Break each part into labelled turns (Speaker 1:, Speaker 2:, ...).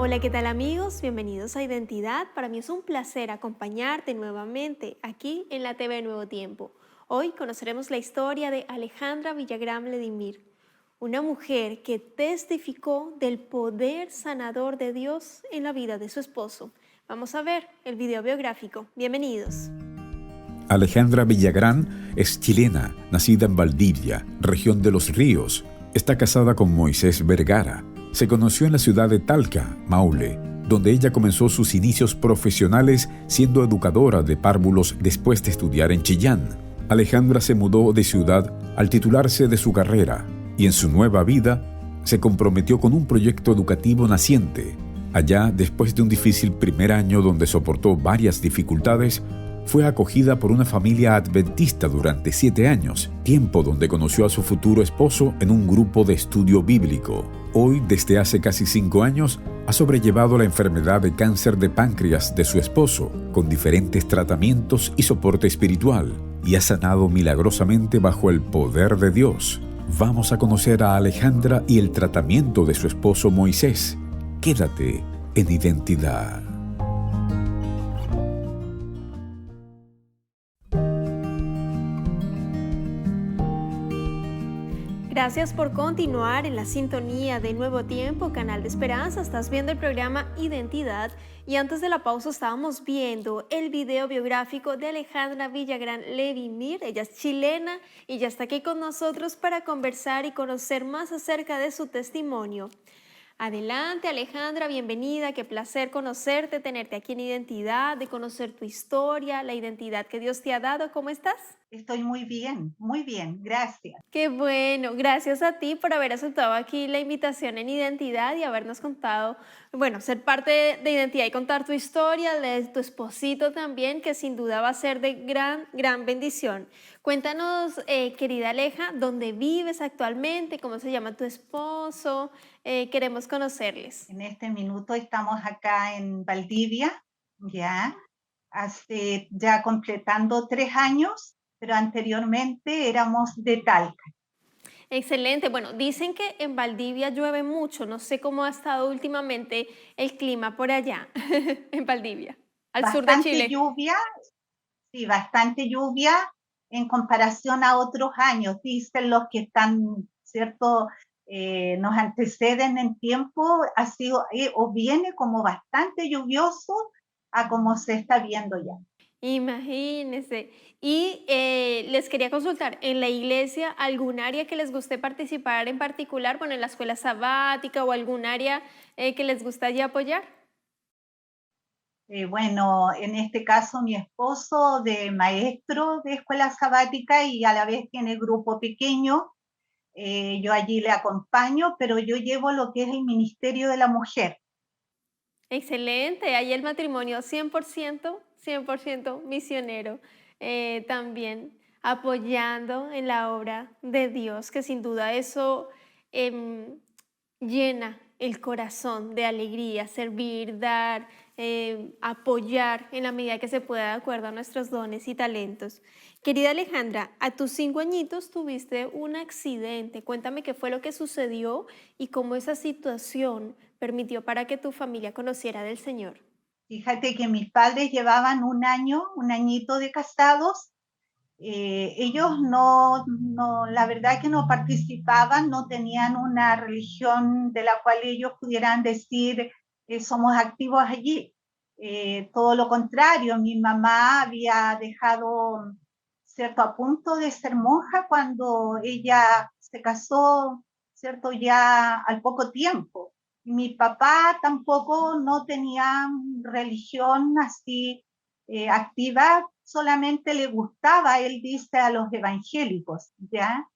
Speaker 1: Hola, ¿qué tal amigos? Bienvenidos a Identidad. Para mí es un placer acompañarte nuevamente aquí en la TV Nuevo Tiempo. Hoy conoceremos la historia de Alejandra Villagrán Ledimir, una mujer que testificó del poder sanador de Dios en la vida de su esposo. Vamos a ver el video biográfico. Bienvenidos.
Speaker 2: Alejandra Villagrán es chilena, nacida en Valdivia, región de Los Ríos. Está casada con Moisés Vergara. Se conoció en la ciudad de Talca, Maule, donde ella comenzó sus inicios profesionales siendo educadora de párvulos después de estudiar en Chillán. Alejandra se mudó de ciudad al titularse de su carrera y en su nueva vida se comprometió con un proyecto educativo naciente. Allá, después de un difícil primer año donde soportó varias dificultades, fue acogida por una familia adventista durante 7 años, tiempo donde conoció a su futuro esposo en un grupo de estudio bíblico. Hoy, desde hace casi 5 años, ha sobrellevado la enfermedad de cáncer de páncreas de su esposo, con diferentes tratamientos y soporte espiritual, y ha sanado milagrosamente bajo el poder de Dios. Vamos a conocer a Alejandra y el tratamiento de su esposo Moisés. Quédate en Identidad.
Speaker 1: Gracias por continuar en la sintonía de Nuevo Tiempo, Canal de Esperanza. Estás viendo el programa Identidad y antes de la pausa estábamos viendo el video biográfico de Alejandra Villagrán Ledimir. Ella es chilena y ya está aquí con nosotros para conversar y conocer más acerca de su testimonio. Adelante Alejandra, bienvenida, qué placer conocerte, tenerte aquí en Identidad, de conocer tu historia, la identidad que Dios te ha dado. ¿Cómo estás?
Speaker 3: Estoy muy bien, gracias.
Speaker 1: Qué bueno, gracias a ti por haber aceptado aquí la invitación en Identidad y habernos contado, bueno, ser parte de Identidad y contar tu historia, de tu esposito también, que sin duda va a ser de gran bendición. Cuéntanos, querida Aleja, ¿dónde vives actualmente? ¿Cómo se llama tu esposo? Queremos conocerles.
Speaker 3: En este minuto estamos acá en Valdivia, ya, hace ya completando 3 años, pero anteriormente éramos de Talca.
Speaker 1: Excelente. Bueno, dicen que en Valdivia llueve mucho. No sé cómo ha estado últimamente el clima por allá, en Valdivia, al sur de
Speaker 3: Bastante
Speaker 1: Chile.
Speaker 3: lluvia, sí, bastante lluvia en comparación a otros años, dicen los que están, ¿cierto? Nos anteceden en tiempo, ha sido o viene como bastante lluvioso a como se está viendo ya.
Speaker 1: Imagínense. Y les quería consultar, ¿en la iglesia algún área que les guste participar en particular? Bueno, en la escuela sabática o algún área que les gustaría apoyar.
Speaker 3: Bueno, en este caso mi esposo de maestro de escuela sabática y a la vez tiene grupo pequeño, yo allí le acompaño, pero yo llevo lo que es el Ministerio de la Mujer.
Speaker 1: Excelente, ahí el matrimonio 100% misionero, también apoyando en la obra de Dios, que sin duda eso em, llena el corazón de alegría, servir, dar, apoyar en la medida que se pueda de acuerdo a nuestros dones y talentos. Querida Alejandra, a tus 5 añitos tuviste un accidente. Cuéntame qué fue lo que sucedió y cómo esa situación permitió para que tu familia conociera del Señor.
Speaker 3: Fíjate que mis padres llevaban un añito de casados. Ellos la verdad que no participaban, no tenían una religión de la cual ellos pudieran decir somos activos allí. Todo lo contrario, mi mamá había dejado, cierto, a punto de ser monja cuando ella se casó, cierto, ya al poco tiempo. Mi papá tampoco no tenía religión así activa, solamente le gustaba, él dice, a los evangélicos, ¿ya?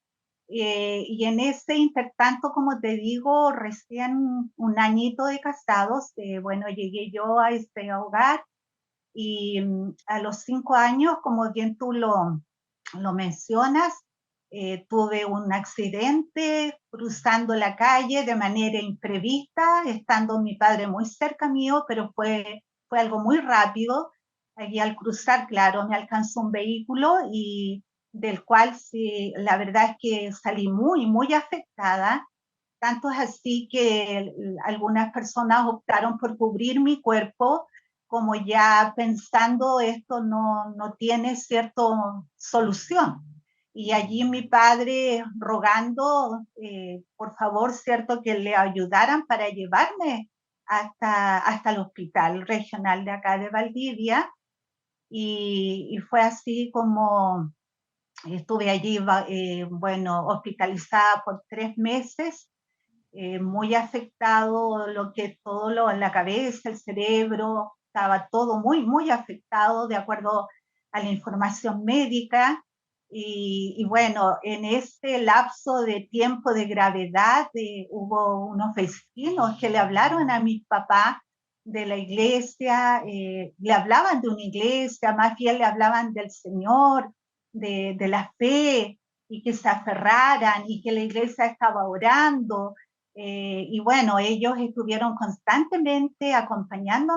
Speaker 3: Y en ese intertanto, como te digo, recién un añito de casados, bueno, llegué yo a este hogar y a los 5 años, como bien tú lo mencionas, tuve un accidente cruzando la calle de manera imprevista, estando mi padre muy cerca mío, pero fue algo muy rápido. Allí al cruzar, claro, me alcanzó un vehículo y del cual sí, la verdad es que salí muy afectada. Tanto es así que algunas personas optaron por cubrir mi cuerpo, como ya pensando esto no tiene cierta solución. Y allí mi padre rogando, por favor, cierto, que le ayudaran para llevarme hasta el hospital regional de acá de Valdivia. Y fue así como estuve allí, bueno, hospitalizada por 3 meses, muy afectado lo que todo la cabeza, el cerebro, estaba todo muy afectado de acuerdo a la información médica. Y bueno, en ese lapso de tiempo de gravedad hubo unos vecinos que le hablaron a mi papá de la iglesia, le hablaban de una iglesia, más bien le hablaban del Señor, de la fe, y que se aferraran y que la iglesia estaba orando. Y bueno, ellos estuvieron constantemente acompañando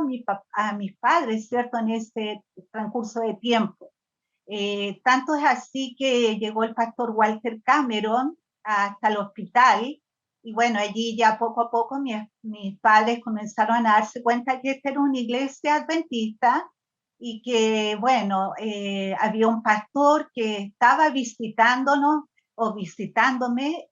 Speaker 3: a mis padres, ¿cierto?, en este transcurso de tiempo. Tanto es así que llegó el pastor Walter Cameron hasta el hospital, y bueno, allí ya poco a poco mis padres comenzaron a darse cuenta que esta era una iglesia adventista y que, bueno, había un pastor que estaba visitándonos o visitándome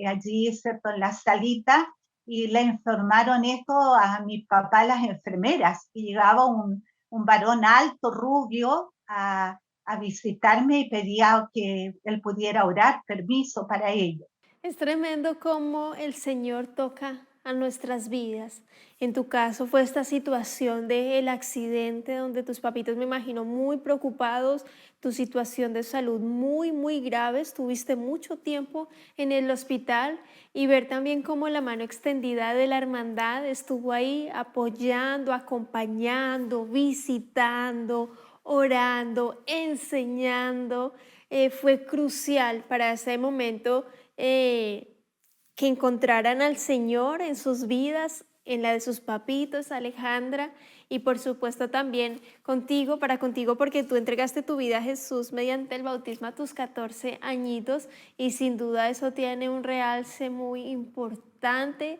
Speaker 3: allí, ¿cierto?, en la salita, y le informaron esto a mi papá, las enfermeras, y llegaba un varón alto, rubio, a visitarme y pedía que él pudiera orar, permiso para ello.
Speaker 1: Es tremendo cómo el Señor toca a nuestras vidas. En tu caso fue esta situación del accidente donde tus papitos, me imagino, muy preocupados, tu situación de salud muy grave, estuviste mucho tiempo en el hospital, y ver también cómo la mano extendida de la hermandad estuvo ahí apoyando, acompañando, visitando, orando, enseñando. Fue crucial para ese momento, que encontraran al Señor en sus vidas, en la de sus papitos, Alejandra, y por supuesto también contigo, para contigo, porque tú entregaste tu vida a Jesús mediante el bautismo a tus 14 añitos, y sin duda eso tiene un realce muy importante,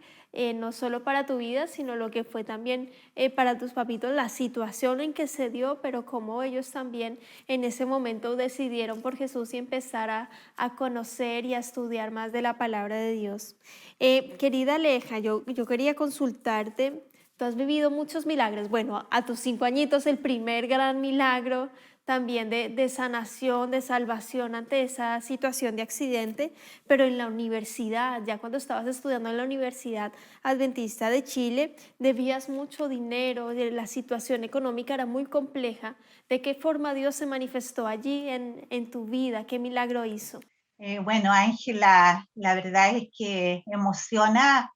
Speaker 1: no solo para tu vida, sino lo que fue también para tus papitos, la situación en que se dio, pero cómo ellos también en ese momento decidieron por Jesús y empezar a conocer y a estudiar más de la palabra de Dios. Querida Aleja, yo quería consultarte. Tú has vivido muchos milagros. Bueno, a tus 5 añitos el primer gran milagro también de sanación, de salvación ante esa situación de accidente, pero en la universidad, ya cuando estabas estudiando en la Universidad Adventista de Chile, debías mucho dinero, la situación económica era muy compleja. ¿De qué forma Dios se manifestó allí en tu vida? ¿Qué milagro hizo?
Speaker 3: Bueno, Ángela, la verdad es que emociona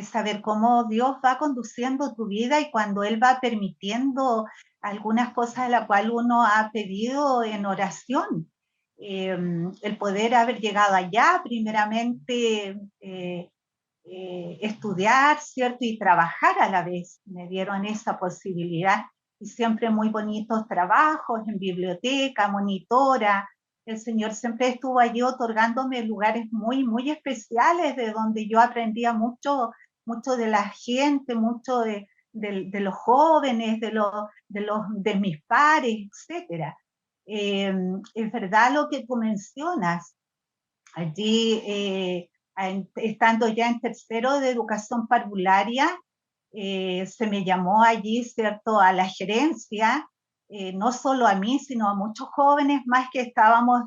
Speaker 3: saber cómo Dios va conduciendo tu vida y cuando Él va permitiendo algunas cosas a las cuales uno ha pedido en oración. Eh, el poder haber llegado allá, primeramente estudiar, ¿cierto? Y trabajar a la vez. Me dieron esa posibilidad y siempre muy bonitos trabajos en biblioteca, monitora. El Señor siempre estuvo allí otorgándome lugares muy especiales de donde yo aprendía mucho de la gente, mucho de los jóvenes, de mis pares, etcétera. Es verdad lo que tú mencionas. Allí, estando ya en tercero de educación parvularia, se me llamó allí, ¿cierto?, a la gerencia, no solo a mí, sino a muchos jóvenes más que estábamos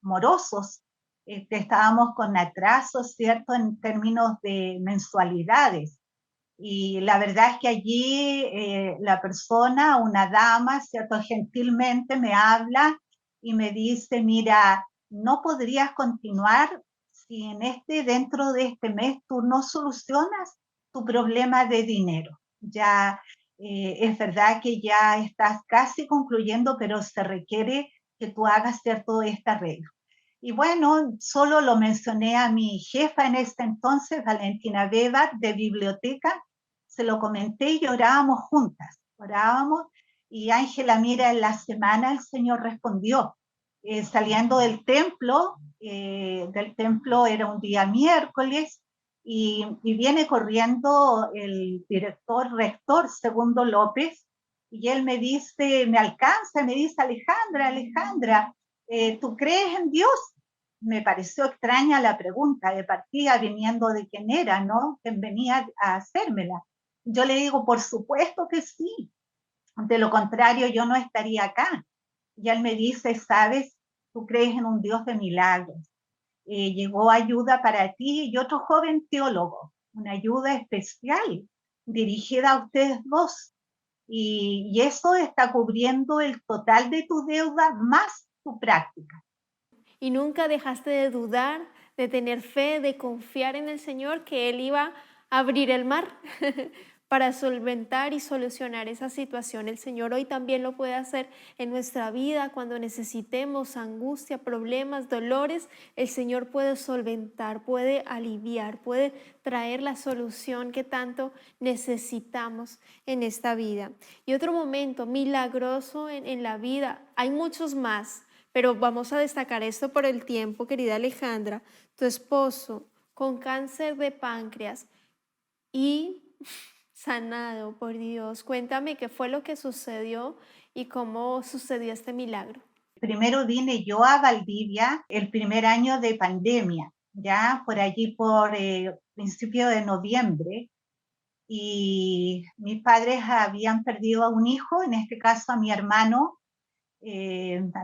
Speaker 3: morosos, que estábamos con atrasos, ¿cierto?, en términos de mensualidades. Y la verdad es que allí la persona, una dama, ¿cierto?, gentilmente me habla y me dice, mira, no podrías continuar si dentro de este mes tú no solucionas tu problema de dinero. Ya es verdad que ya estás casi concluyendo, pero se requiere que tú hagas cierto este arreglo. Y bueno, solo lo mencioné a mi jefa en este entonces, Valentina Weber, de biblioteca, se lo comenté y orábamos juntas, orábamos, y Ángela, mira, en la semana el Señor respondió, saliendo del templo era un día miércoles, y viene corriendo el director, rector Segundo López, y él me dice, me alcanza, me dice, Alejandra, Alejandra, ¿tú crees en Dios? Me pareció extraña la pregunta de partida viniendo de quién era, ¿no? Quién venía a hacérmela. Yo le digo, por supuesto que sí, de lo contrario yo no estaría acá. Y él me dice, sabes, tú crees en un Dios de milagros. Llegó ayuda para ti y otro joven teólogo, una ayuda especial dirigida a ustedes dos. Y eso está cubriendo el total de tu deuda más tu práctica.
Speaker 1: Y nunca dejaste de dudar, de tener fe, de confiar en el Señor, que Él iba a abrir el mar para solventar y solucionar esa situación. El Señor hoy también lo puede hacer en nuestra vida cuando necesitemos angustia, problemas, dolores. El Señor puede solventar, puede aliviar, puede traer la solución que tanto necesitamos en esta vida. Y otro momento milagroso en la vida, hay muchos más, pero vamos a destacar esto por el tiempo, querida Alejandra. Tu esposo con cáncer de páncreas y sanado por Dios. Cuéntame qué fue lo que sucedió y cómo sucedió este milagro.
Speaker 3: Primero vine yo a Valdivia el primer año de pandemia, ya por allí por principio de noviembre, y mis padres habían perdido a un hijo, en este caso a mi hermano,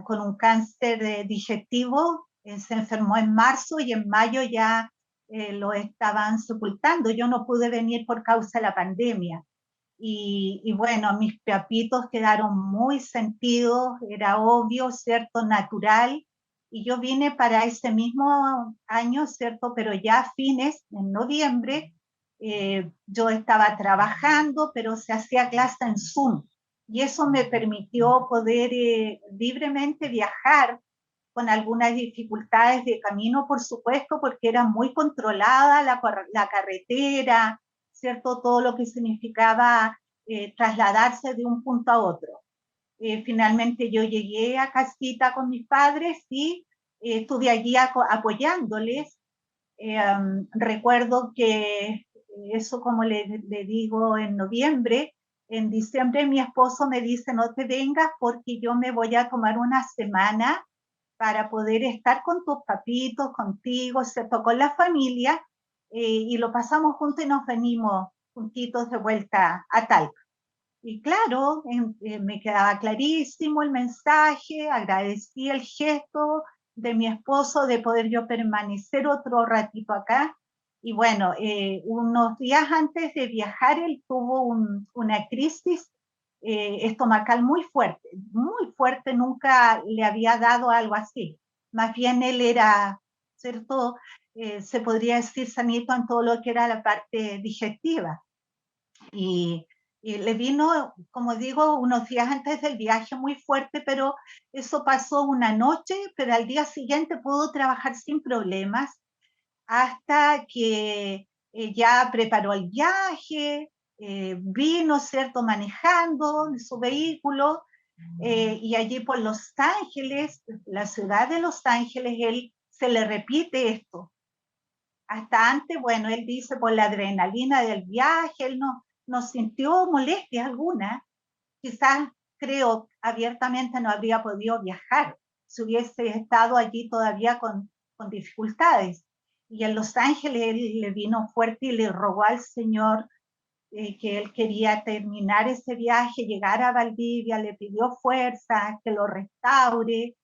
Speaker 3: con un cáncer digestivo. Se enfermó en marzo y en mayo ya lo estaban sepultando. Yo no pude venir por causa de la pandemia. Y bueno, mis papitos quedaron muy sentidos, era obvio, ¿cierto? Natural. Y yo vine para ese mismo año, ¿cierto? Pero ya a fines, en noviembre, yo estaba trabajando, pero se hacía clase en Zoom. Y eso me permitió poder libremente viajar con algunas dificultades de camino, por supuesto, porque era muy controlada la carretera, ¿cierto? Todo lo que significaba trasladarse de un punto a otro. Finalmente yo llegué a casita con mis padres y estuve allí apoyándoles. Recuerdo que eso, como le digo, en noviembre, en diciembre mi esposo me dice, no te vengas porque yo me voy a tomar una semana para poder estar con tus papitos, contigo, ¿cierto? Con la familia, y lo pasamos juntos y nos venimos juntitos de vuelta a Talca. Y claro, me quedaba clarísimo el mensaje, agradecí el gesto de mi esposo de poder yo permanecer otro ratito acá. Y bueno, unos días antes de viajar, él tuvo una crisis estomacal muy fuerte, nunca le había dado algo así. Más bien él era, ¿cierto? Se podría decir sanito en todo lo que era la parte digestiva. Y, y le vino, como digo, unos días antes del viaje muy fuerte, pero eso pasó una noche, pero al día siguiente pudo trabajar sin problemas hasta que ya preparó el viaje, vino, ¿cierto?, manejando en su vehículo, y allí por Los Ángeles, la ciudad de Los Ángeles, él se le repite esto. Hasta antes, bueno, él dice por la adrenalina del viaje, él no sintió molestia alguna. Quizás, creo, abiertamente no habría podido viajar si hubiese estado allí todavía con dificultades. Y en Los Ángeles él le vino fuerte y le rogó al Señor que él quería terminar ese viaje, llegar a Valdivia, le pidió fuerza, que lo restaure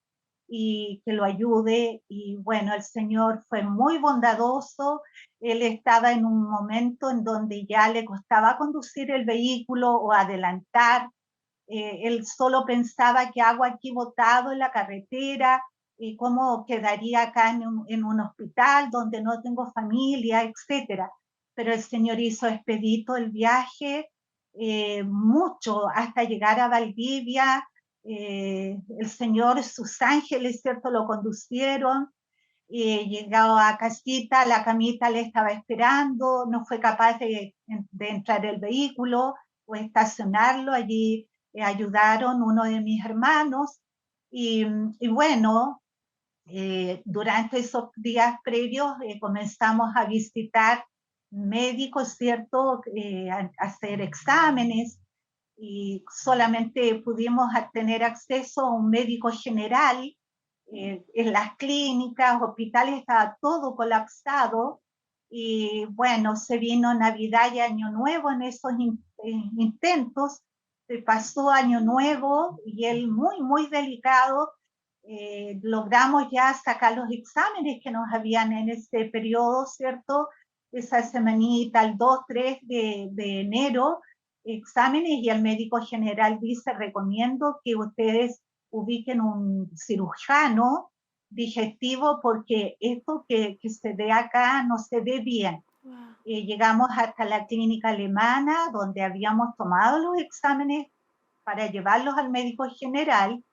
Speaker 3: y que lo ayude. Y bueno, el Señor fue muy bondadoso. Él estaba en un momento en donde ya le costaba conducir el vehículo o adelantar. Él solo pensaba que hago aquí botado en la carretera y cómo quedaría acá en un hospital donde no tengo familia, etcétera. Pero el Señor hizo expedito el viaje, mucho, hasta llegar a Valdivia. El Señor, sus ángeles, ¿cierto?, lo conducieron. Llegado a casita, la camita le estaba esperando, no fue capaz de entrar el vehículo o estacionarlo. Allí ayudaron uno de mis hermanos y bueno, durante esos días previos comenzamos a visitar médicos, ¿cierto? Hacer exámenes y solamente pudimos tener acceso a un médico general. En las clínicas, hospitales, estaba todo colapsado y bueno, se vino Navidad y Año Nuevo en esos intentos, se pasó Año Nuevo y él muy, muy delicado. Logramos ya sacar los exámenes que nos habían en ese periodo, ¿cierto? Esa semanita, el 2, 3 de enero, exámenes, y el médico general dice, recomiendo que ustedes ubiquen un cirujano digestivo porque esto que se ve acá no se ve bien.
Speaker 1: Wow.
Speaker 3: Llegamos hasta la clínica alemana donde habíamos tomado los exámenes para llevarlos al médico general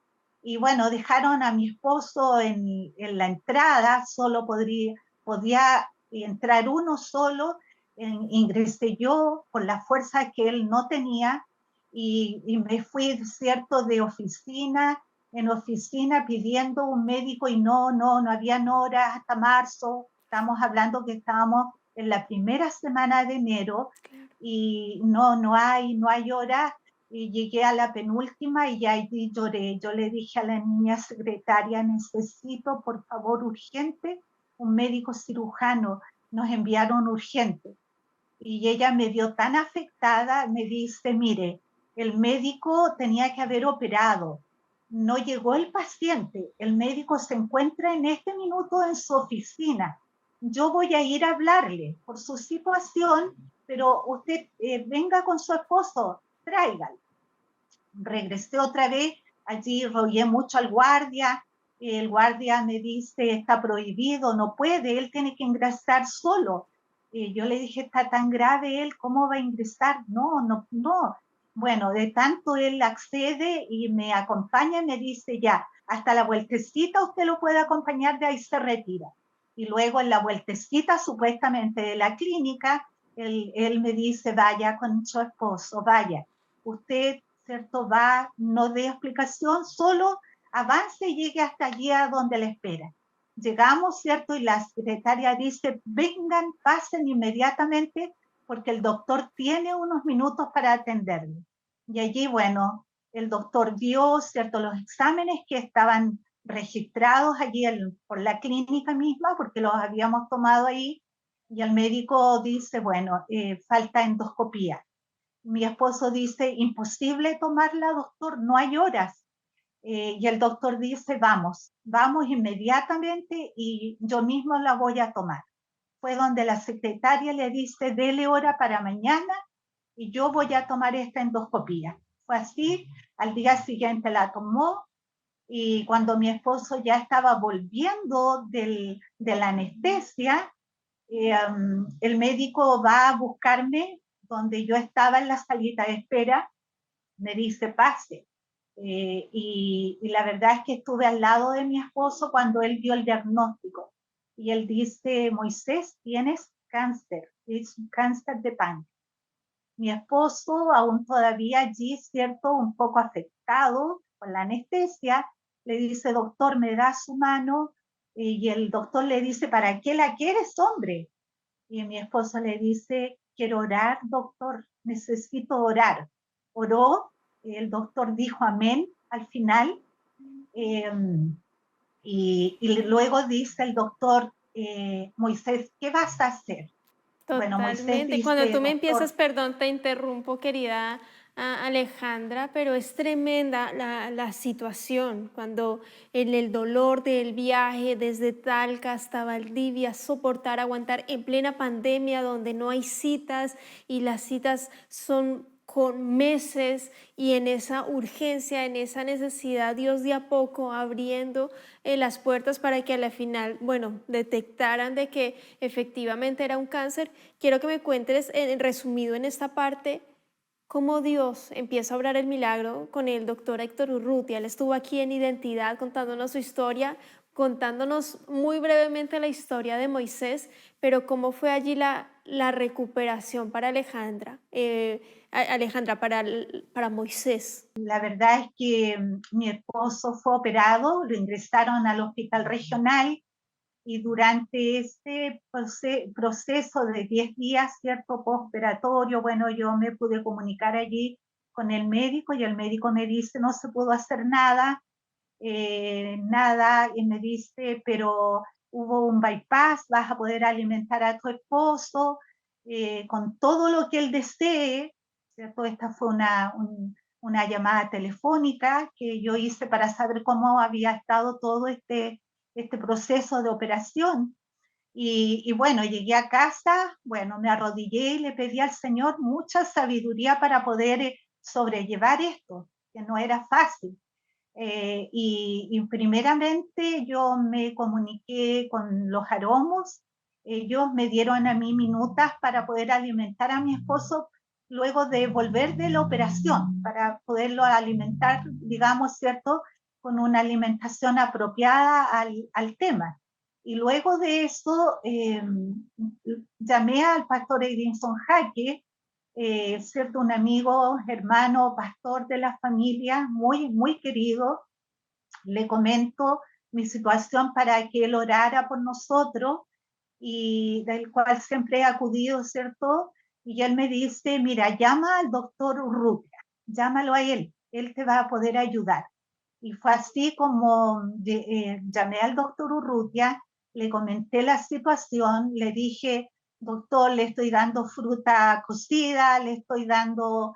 Speaker 3: y bueno, dejaron a mi esposo en la entrada, solo podía entrar uno solo, ingresé yo con la fuerza que él no tenía y me fui, ¿cierto?, de oficina en oficina pidiendo un médico y no habían horas hasta marzo. Estamos hablando que estábamos en la primera semana de enero y no hay horas y llegué a la penúltima y allí lloré. Yo le dije a la niña secretaria, necesito por favor urgente un médico cirujano, nos enviaron urgente. Y ella me vio tan afectada, me dice, mire, el médico tenía que haber operado, no llegó el paciente, el médico se encuentra en este minuto en su oficina, yo voy a ir a hablarle por su situación, pero usted venga con su esposo, tráigalo. Regresé otra vez, allí rogué mucho al guardia, el guardia me dice, está prohibido, no puede, él tiene que ingresar solo. Yo le dije, está tan grave él, ¿cómo va a ingresar? No. Bueno, de tanto él accede y me acompaña, me dice, ya, hasta la vueltecita usted lo puede acompañar, de ahí se retira. Y luego en la vueltecita supuestamente de la clínica, él me dice, vaya con su esposo, vaya. Usted, ¿cierto?, va, no dé explicación, solo avance y llegue hasta allí a donde le espera. Llegamos, ¿cierto? Y la secretaria dice, vengan, pasen inmediatamente porque el doctor tiene unos minutos para atenderle. Y allí, bueno, el doctor vio, ¿cierto?, los exámenes que estaban registrados allí por la clínica misma, porque los habíamos tomado ahí, y el médico dice, bueno, falta endoscopía. Mi esposo dice, imposible tomarla, doctor, no hay horas. Y el doctor dice, vamos inmediatamente y yo mismo la voy a tomar. Fue donde la secretaria le dice, dele hora para mañana y yo voy a tomar esta endoscopía. Fue así, al día siguiente la tomó y cuando mi esposo ya estaba volviendo de la anestesia, el médico va a buscarme donde yo estaba en la salita de espera, me dice, pase. Y la verdad es que estuve al lado de mi esposo cuando él dio el diagnóstico. Y él dice, Moisés, tienes cáncer, es un cáncer de páncreas. Mi esposo, aún todavía allí, ¿cierto?, un poco afectado con la anestesia, le dice, doctor, me da su mano. Y el doctor le dice, ¿para qué la quieres, hombre? Y mi esposo le dice, quiero orar, doctor, necesito orar. Oró, el doctor dijo amén al final, eh, y luego dice el doctor, Moisés, ¿qué vas a hacer? Bueno, Moisés
Speaker 1: Totalmente. Cuando
Speaker 3: dice,
Speaker 1: tú me empiezas,
Speaker 3: doctor,
Speaker 1: perdón, te interrumpo, querida Alejandra, pero es tremenda la situación, cuando en el dolor del viaje desde Talca hasta Valdivia, soportar, aguantar en plena pandemia donde no hay citas y las citas son con meses, y en esa urgencia, en esa necesidad, Dios de a poco abriendo las puertas para que a la final, bueno, detectaran de que efectivamente era un cáncer. Quiero que me cuentes, en resumido en esta parte, cómo Dios empieza a obrar el milagro con el doctor Héctor Urrutia. Él estuvo aquí en Identidad contándonos su historia, contándonos muy brevemente la historia de Moisés, pero cómo fue allí la recuperación para Alejandra, Alejandra, para Moisés.
Speaker 3: la verdad es que mi esposo fue operado, lo ingresaron al hospital regional y durante este proceso de 10 días, ¿cierto? Postoperatorio, bueno, yo me pude comunicar allí con el médico y el médico me dice, no se pudo hacer nada, nada, y me dice, pero hubo un bypass, vas a poder alimentar a tu esposo con todo lo que él desee, ¿cierto? Esta fue una llamada telefónica que yo hice para saber cómo había estado todo este proceso de operación. Y bueno, llegué a casa, bueno, me arrodillé y le pedí al Señor mucha sabiduría para poder sobrellevar esto, que no era fácil. Y primeramente yo me comuniqué con los aromos, ellos me dieron a mí minutas para poder alimentar a mi esposo luego de volver de la operación, para poderlo alimentar, digamos, ¿cierto?, con una alimentación apropiada al tema. Y luego de eso llamé al pastor Edinson Jaque, ¿cierto? Un amigo, hermano, pastor de la familia, muy, muy querido. Le comento mi situación para que él orara por nosotros y del cual siempre he acudido, ¿cierto? Y él me dice, mira, llama al doctor Urrutia, llámalo a él te va a poder ayudar. Y fue así como llamé al doctor Urrutia, le comenté la situación, le dije, doctor, le estoy dando fruta cocida, le estoy dando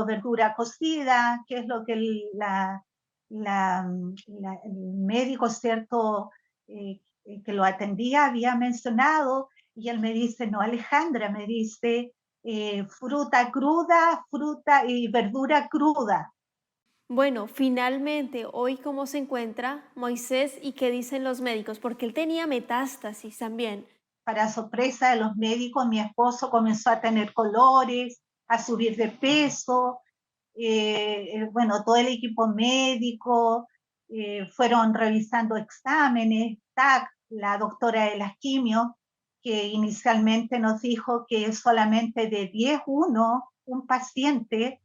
Speaker 3: verdura cocida, que es lo que el médico, ¿cierto?, que lo atendía había mencionado, y él me dice, no, Alejandra, me dice, fruta cruda, fruta y verdura cruda.
Speaker 1: Bueno, finalmente, hoy cómo se encuentra Moisés y qué dicen los médicos, porque él tenía metástasis también.
Speaker 3: Para sorpresa de los médicos, mi esposo comenzó a tener colores, a subir de peso, bueno, todo el equipo médico, fueron revisando exámenes, TAC, la doctora de las quimios, que inicialmente nos dijo que solamente de 10 uno, un paciente,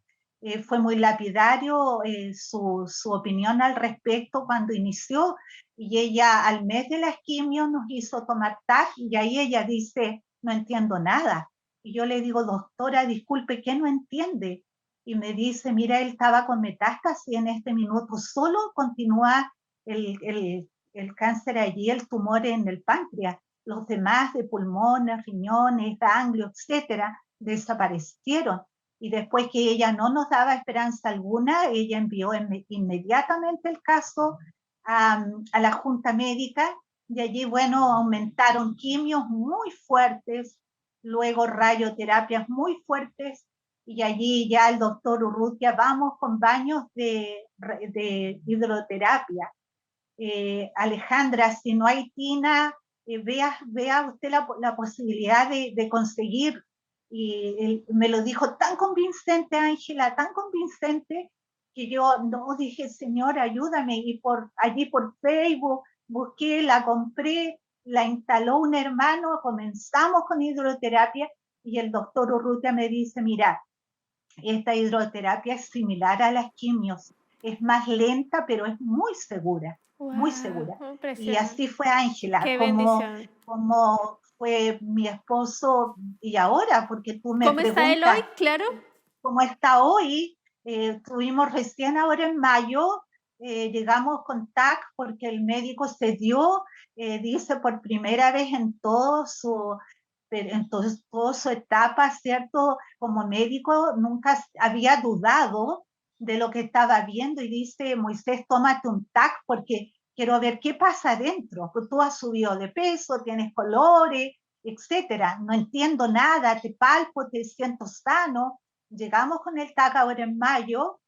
Speaker 3: fue muy lapidario su opinión al respecto cuando inició, y ella al mes de las quimios nos hizo tomar TAC y ahí ella dice, no entiendo nada. Y yo le digo, doctora, disculpe, ¿qué no entiende? Y me dice, mira, él estaba con metástasis en este minuto, solo continúa el cáncer allí, el tumor en el páncreas. Los demás de pulmones, riñones, ganglios, etcétera, desaparecieron. Y después que ella no nos daba esperanza alguna, ella envió inmediatamente el caso a la Junta Médica y allí, bueno, aumentaron quimios muy fuertes, luego radioterapias muy fuertes y allí ya el doctor Urrutia, vamos con baños de hidroterapia. Alejandra, si no hay tina, vea usted la posibilidad de conseguir. Y él me lo dijo tan convincente, Ángela, tan convincente, que yo no dije, Señor, ayúdame. Y allí por Facebook busqué, la compré, la instaló un hermano, comenzamos con hidroterapia y el doctor Urrutia me dice, mira, esta hidroterapia es similar a las quimios, es más lenta, pero es muy segura, muy segura.
Speaker 1: Wow,
Speaker 3: Y así
Speaker 1: impresionante.
Speaker 3: fue Ángela,
Speaker 1: Qué bendición.
Speaker 3: como fue mi esposo y ahora, porque tú me
Speaker 1: ¿Cómo está él hoy?
Speaker 3: preguntas
Speaker 1: Claro.
Speaker 3: cómo está hoy. Tuvimos recién ahora en mayo, llegamos con TAC porque el médico se dio, dice por primera vez toda su etapa, ¿cierto? Como médico, nunca había dudado de lo que estaba viendo y dice, Moisés, tómate un TAC porque quiero ver qué pasa adentro. Pues tú has subido de peso, tienes colores, etcétera. No entiendo nada, te palpo, te siento sano. Llegamos con el TAC ahora en mayo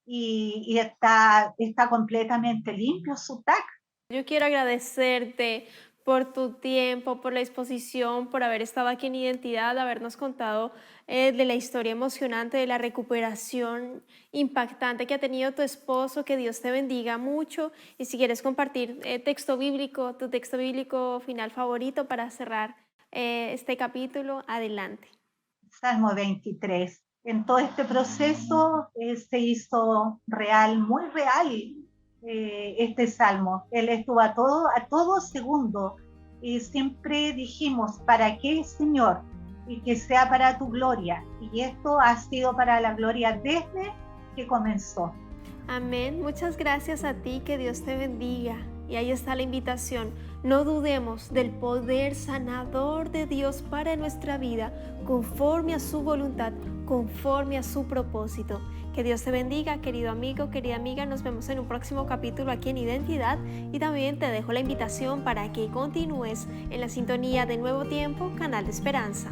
Speaker 3: y está completamente limpio su TAC.
Speaker 1: Yo quiero agradecerte por tu tiempo, por la exposición, por haber estado aquí en Identidad, habernos contado de la historia emocionante, de la recuperación impactante que ha tenido tu esposo. Que Dios te bendiga mucho. Y si quieres compartir texto bíblico, tu texto bíblico final favorito para cerrar este capítulo, adelante.
Speaker 3: Salmo 23. En todo este proceso se hizo real, muy real, este salmo. Él estuvo a todo segundo y siempre dijimos, ¿para qué, Señor? Y que sea para tu gloria. Y esto ha sido para la gloria desde que comenzó.
Speaker 1: Amén. Muchas gracias a ti, que Dios te bendiga. Y ahí está la invitación. No dudemos del poder sanador de Dios para nuestra vida, conforme a su voluntad, conforme a su propósito. Que Dios te bendiga, querido amigo, querida amiga. Nos vemos en un próximo capítulo aquí en Identidad. Y también te dejo la invitación para que continúes en la sintonía de Nuevo Tiempo, Canal de Esperanza.